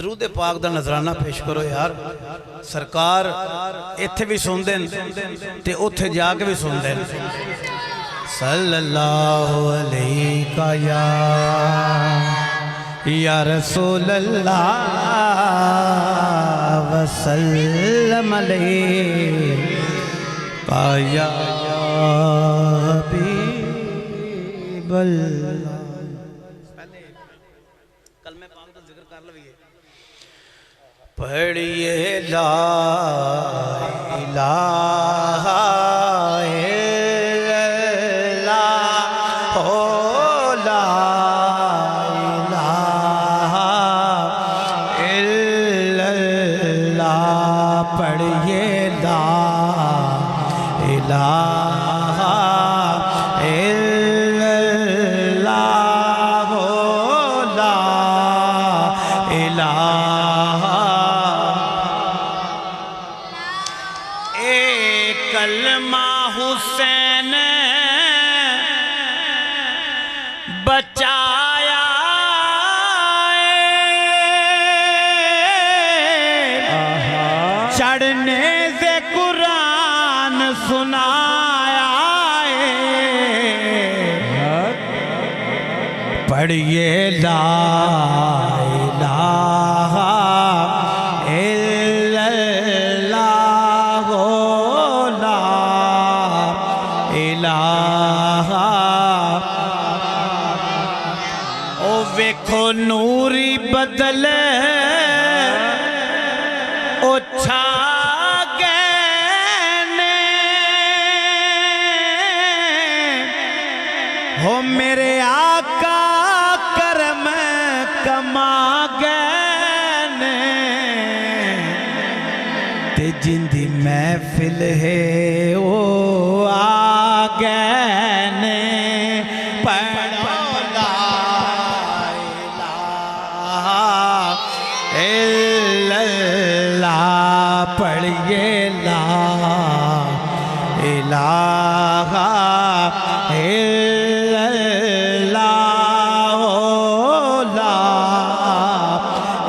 درود پاک دا نظرانہ پیش کرو یار سرکار ایتھے بھی سن دیں تے اوتھے جا کے بھی سن دیں صلی اللہ علیہ یا رسول اللہ وسلم علیہ یا حبیب اللہ پڑھئے لا الہ الا اللہ لا الہ الا اللہ پڑھئے لا الہ الا اللہ لا الہ کلمہ حسین بچایا چڑھنے سے قرآن سنایا پڑھئے لا الہ الا اللہ الہ او ویکھو نوری بدل او چھا گئے ہو میرے آقا کرم کما گئے تے جندی محفل ہے او آگئے پڑھو لا الہ الا اللہ پڑھئے لا الہ الا اللہ لا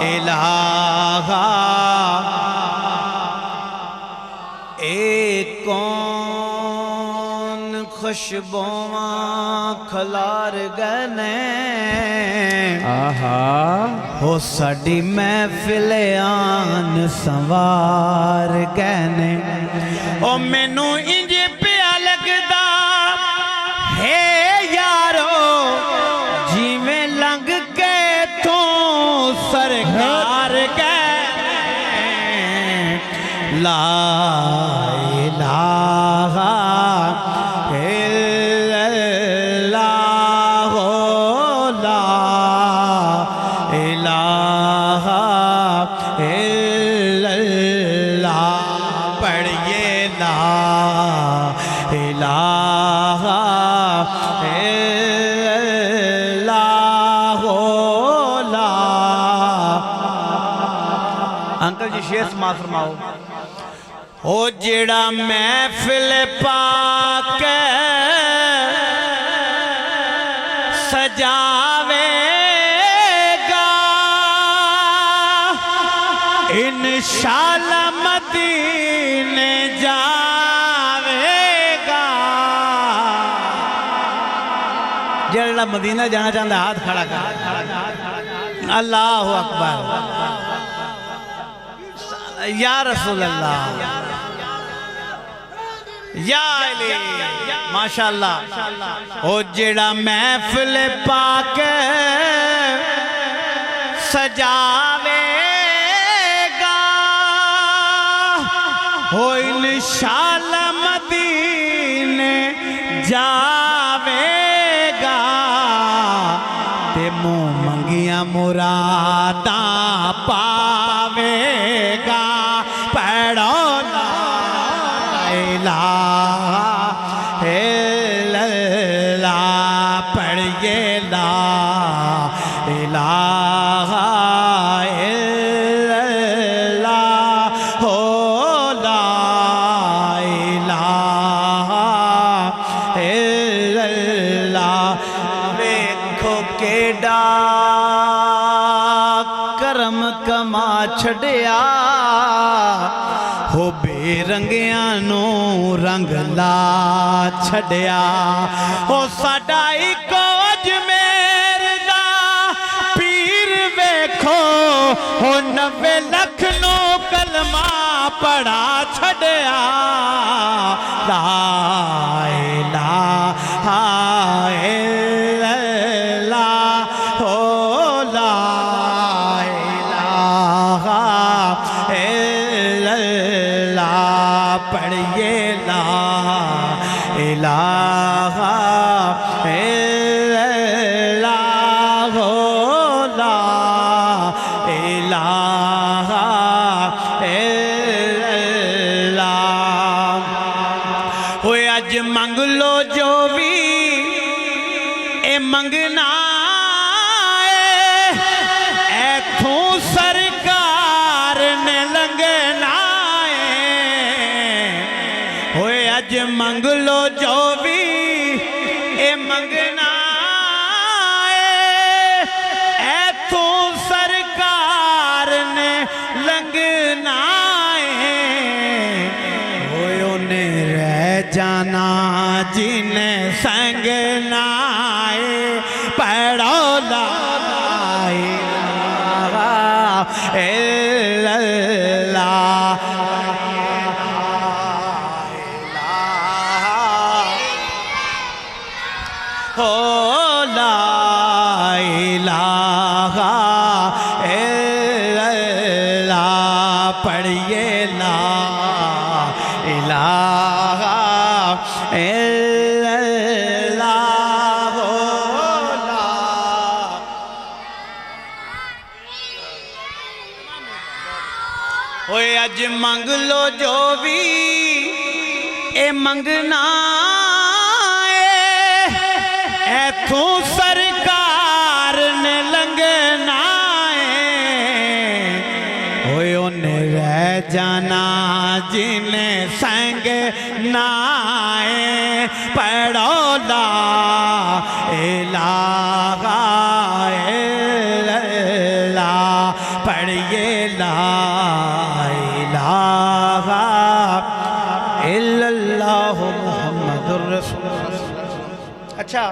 الہ ایک کون خوشبواں کھلار گنے ہو ساڑی محفل آن سوار گنے او مینو انج پیا لگدا ہے یارو جیویں لنگ کے تو سرکار گئے لا الہ الا اللہ لا الہ الا اللہ پڑھئے لا الہ الا اللہ لا انکل جی شیئر سماعت فرماؤ او جڑا محفل پاک سجاوے گا انشاءاللہ مدینے جاوے گا جڑا مدینہ جانا چاہتا ہے ہاتھ کھڑا کر اللہ اکبر یا رسول اللہ یا علی ماشاءاللہ او جڑا محفل پاک سجاوے گا او انشاءاللہ مدینے جاوے گا تے منہ منگیاں مراداں پاوے گا پڑھو لا الہ الا اللہ پڑھئے لا الہ الا اللہ لا الہ الا اللہ ویکھو کیڑا کرم کما چھڑیا ہو بے رنگیاں نو رنگ لا چھڑیا ہو ساڈا اکو اجمیر دا پیر ویکھو ہو 90 لکھ نو کلمہ پڑھا چھڑیا لا الہ الا اللہ ہو لا الہ الا اللہ پڑھئے لا الہ الا اللہ ہو لا الہ الا اللہ ہوئے اج منگ لو جو بھی اے منگنا ایتھوں سرکار نے لنگنا ہوئے اج منگ لو جو بھی اے منگنا ایتھوں سرکار نے لنگنا ہوئے انہیں رہ جانا جنہیں سنگنا پڑھو لا الہ الا اللہ ہو لا الہ الا اللہ پڑھئے لا الہ الا اللہ ہو لا ہوئے اج منگ لو جو بھی اے منگنا ایتھوں سرکار نے لنگنا ہوئے انہیں رہ جانا جنہیں سنگنا پڑھو لا الہ الا اللہ پڑھئے لا الہ الا اللہ محمد الرسول اللہ اچھا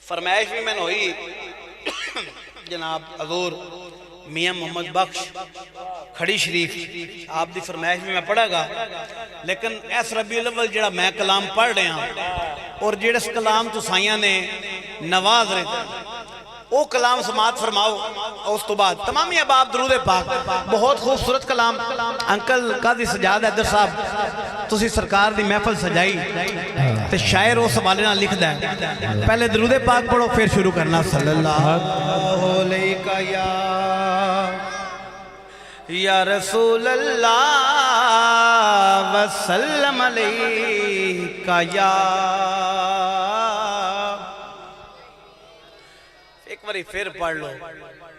فرمائش بھی میں نے ہوئی جناب حضور میاں محمد بخش کھڑی شریف آپ دی فرمائش بھی میں پڑھا گا لیکن اس ربیع الاول جڑا میں کلام پڑھ رہے ہیں اور جڑس کلام تو سائیاں نے نواز رہے تھے وہ کلام سماعت فرماؤ اس تو بعد تمامی احباب درود پاک بہت خوبصورت کلام انکل قاضی سجاد حیدر صاحب تسی سرکار دی محفل سجائی تے شاعر اس حوالے نال لکھ دے پہلے درود پاک پڑھو پھر شروع کرنا صلی اللہ علیہ یا رسول اللہ وسلم علیکہ یا ایک باری پھر پڑھ لو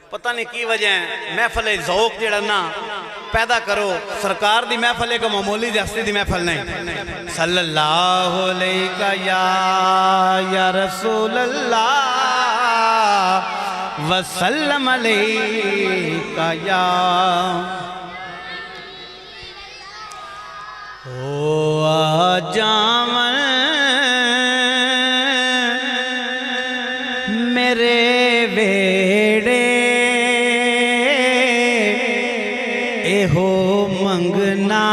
پتہ نہیں کی وجہ ہے محفل ذوق جڑا نا پیدا کرو سرکار دی محفل ایک معمولی دی ہستی دی محفل نہیں صلی اللہ علیہ یا رسول اللہ وسلم علیکہ یا او آجامن میرے ویڑے اے ہو منگنا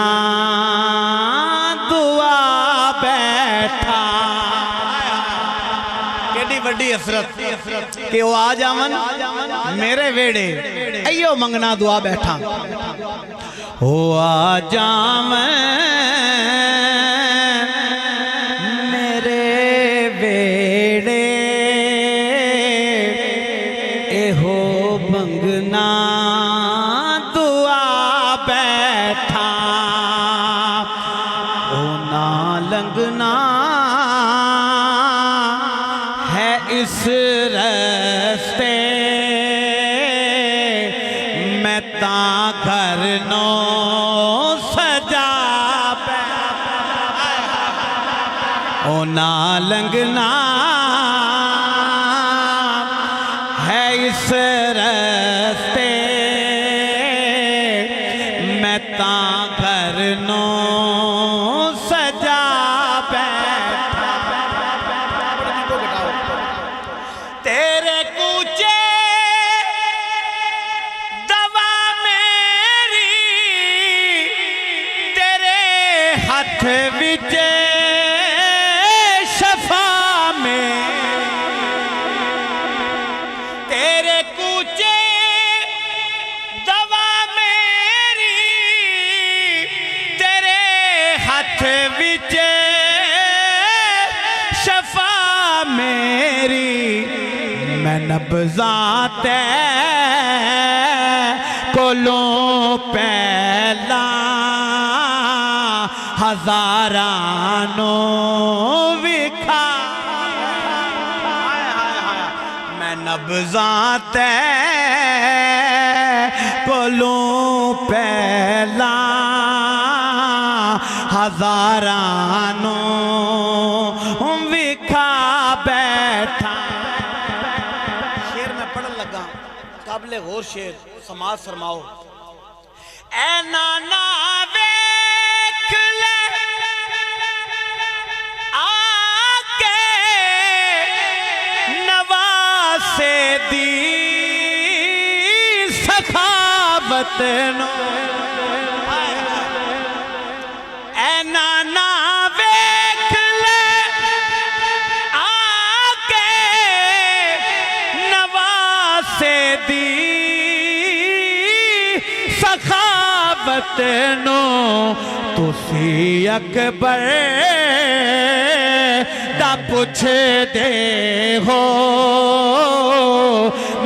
دعا بیٹھا کیڑی وڈی حسرت کہ وہ آ جاون میرے ویڑے ایو منگنا دعا بیٹھا وہ آ جاون میرے ویڑے اے ہو منگنا دعا بیٹھا او نہ لنگنا ہے اس رستے میں تاں گھر نو سجا او نہ لنگنا ہے اس رستے رستے میں تاں گھر نو سجا بیٹھا تیرے کوچے دوا میری تیرے ہاتھ وچ شفا میں تیرے کوچے دوا میری تیرے ہاتھ وچ شفا میری میں نبضاں تے کولوں پہلا ہزارانوں وکھا میں نبضاں تے کولوں پہلا ہزارانوں وکھا بیٹھا شعر میں پڑھن لگا قابل غور شعر سماعت فرماؤ اے نانا ویکھ لے آکے نواسے دی سخاوت نو اے نانا ویکھ لے آکے نواسے دی سخاوت نو تسی اکبر دا پوچھ دے ہو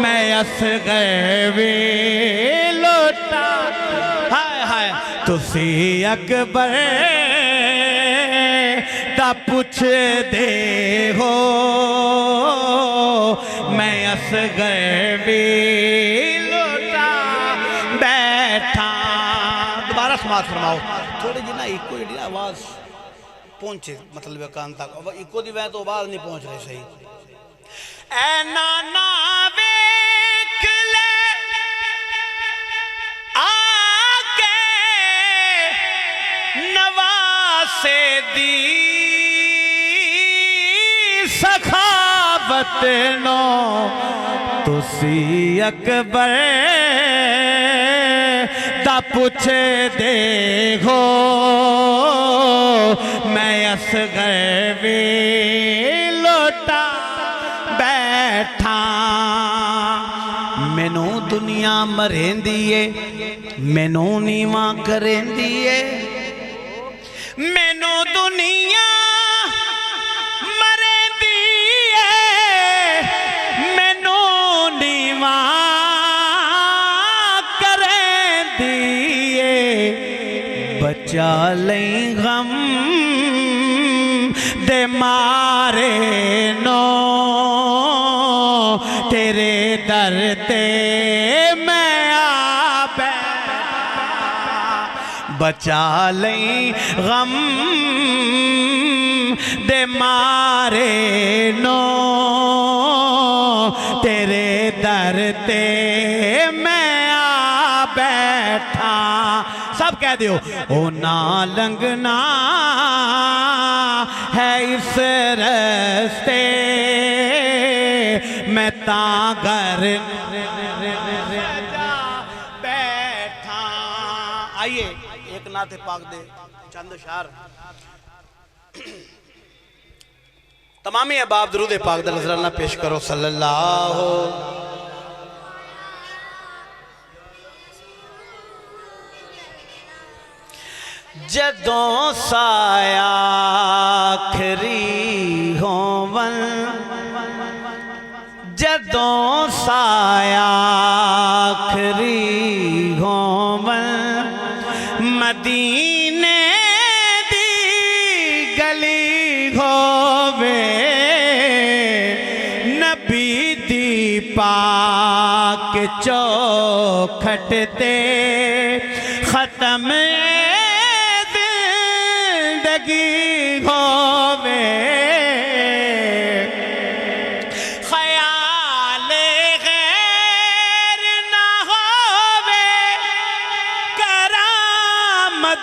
میں اصغر وی لوٹا ہائے ہائے تسی اکبر دا پوچھ دے ہو میں اصغر وی لوٹا بیٹھا دوبارہ سماعت فرماؤ تھوڑی جی نا ایکو جی آواز پہنچے مطلب کان تک ایکو دی وین تو آواز نہیں پہنچ رہی صحیح اے نانا ویکھ لے آکے نواسے دی سخاوت نو تسی اکبر دا پوچھ دے ہو میں اصغر وی لوٹا بیٹھا مینوں دنیا مرین دیئے مینوں نیواں کرین دیئے مینوں دنیا مرین دیئے مینوں نیواں کرین دیئے بچا لیں غم دے مارے نو تیرے در تے میں آ بیٹھا بچا لیں غم دے مارے نو تیرے در تے میں آ بیٹھا سب کہہ دیو او نا لنگنا ہے اس رستے میں تاں گھر بیٹھا آئیے ایک نعت پاک دے چند اشعار تمامی احباب درود پاک دا نظرانہ پیش کرو صلی اللہ جدوں سایہ آخری ہون جدوں سایہ آخری ہون مدینے دی گلی ہووے نبی دی پاک چوکھٹ تے ختم ہووے خیال غیر نہ ہو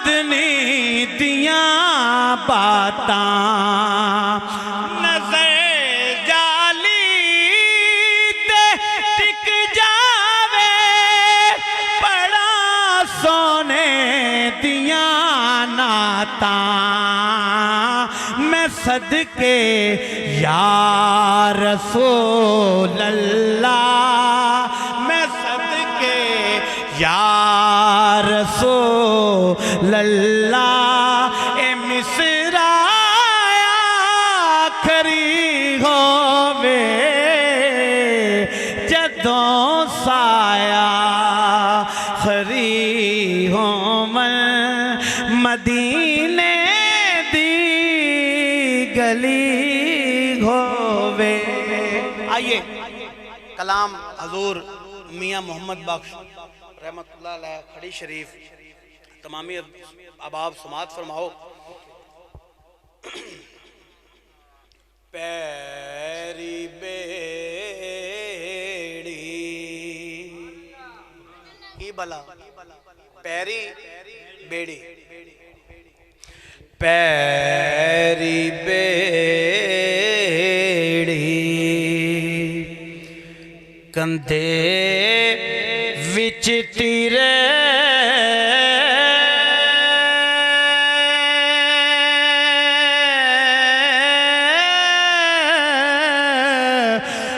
مدنی دیاں باتاں نظر جالی تے ٹک جاوے بڑا سونے دیاں نعتاں میں صدقے یا رسول اللہ میں صدقے یا رسول اللہ اے مصرع آخری ہووے جدوں سایہ خری ہومن مدینے دی گلی ہووے۔ آئیے کلام حضور میاں محمد بخش رحمت اللہ علیہ کھڑی شریف تمامی احباب سماعت فرماؤ۔ پیری بیڑی کی بلا پیری بیڑی پیری بیڑی کندھے وچ تیرے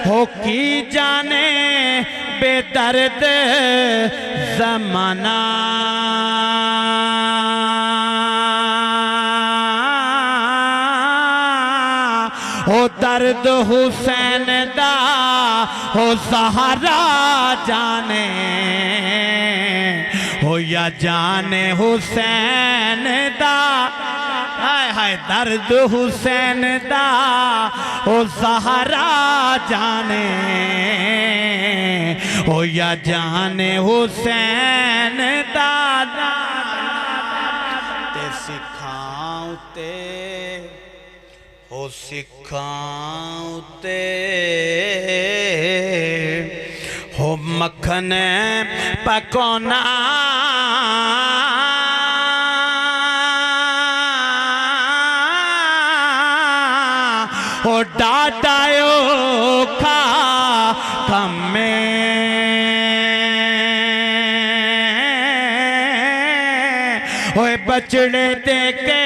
ہو کی جانے بے درد زمانہ ہو درد حسین دا ہو سہارا جانے ہو یا جانے حسین دا ہائے ہائے درد حسین دا ہو سہارا جانے ہو یا جانے حسین دا تے سکھاؤں تے ہو سکھاؤں تے ہو مکھن پکونا ہو ڈاڈایو کھا کھمیں ہوئے بچڑے دے کے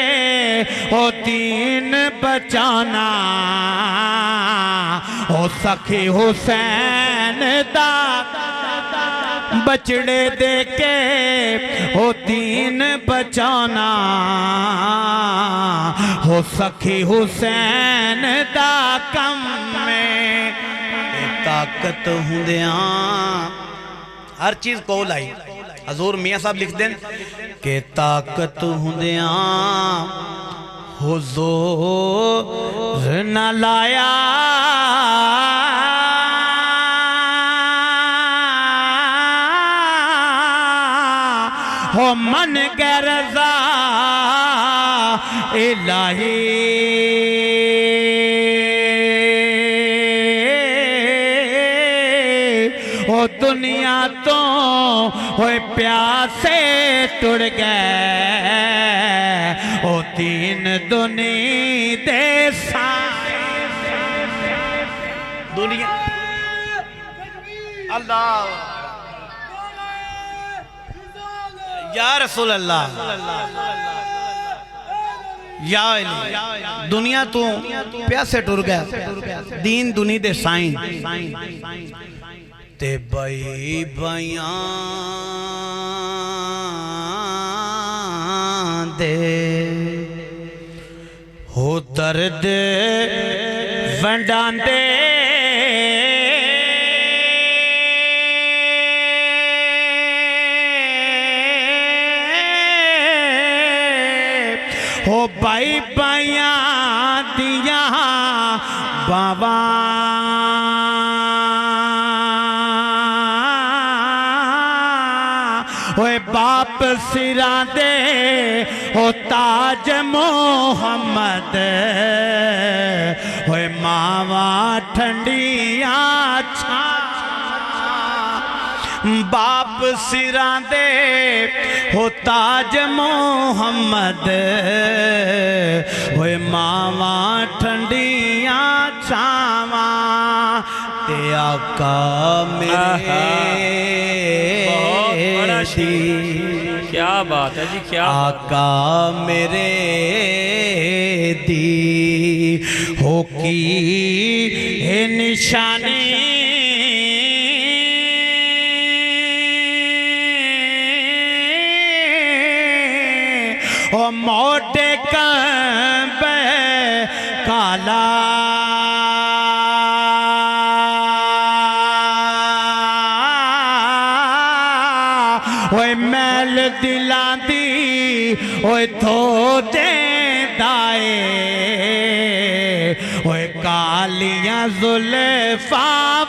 ہو دین بچانا ہو سخی حسین دا بچڑے دے کے ہو دین بچانا ہو سخی حسین دا کم میں طاقت ہوندیاں ہر چیز کول آئی حضور میاں صاحب لکھ دیں کہ طاقت ہوندیاں حضور نہ لایا ہو من کے رضا الہی ہو دنیا تو ہوئے پیاسے ٹڑ گئے ہو تین دنی دے دنیا اللہ یا رسول اللہ یا علی دنیا تو پیاسے ٹر گیا دین دنی دے سائن تے بائی بیان دے ہو درد ونڈان دے ہو بائی بیان دیا باوان ہوئے باپ سران دے ہو تاج محمد ہوئے ماوا ٹھنڈیاں چھا باپ سراں دے ہو تاج محمد ہوئے ماواں ٹھنڈیاں چھاواں تے آقا میرے دی کیا بات ہے جی کیا آقا میرے دی ہو کی ہے نشانی او موٹے کعبے کالا اوے میل دلاں دی اوے دھو دے دائے اوے کالیاں زلفاں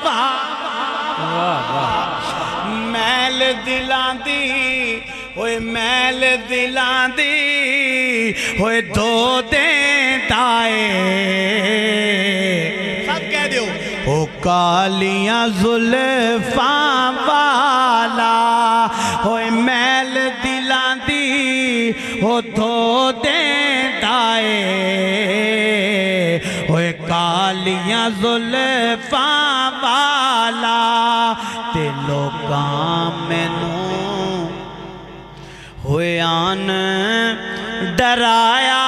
میل دلاں دی اوے میل دلاں دی اوے دھو دے دائے سب کہہ دیو او کالیاں زلفاں والا ہوئے میل دلاں دی ہو دھو دے دائے ہوئے کالیاں زلفاں والا تے لوکاں مینوں ہوئے آن ڈرایا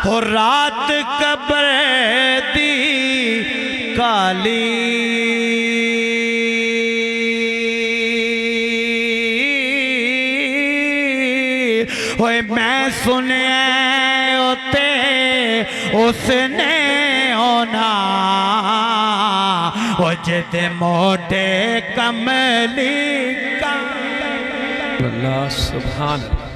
ہو رات قبر دی کالی ہوئے میں سنے ہوتے اس نے ہونا وہ جدے موٹے کملی کا اللہ سبحان اللہ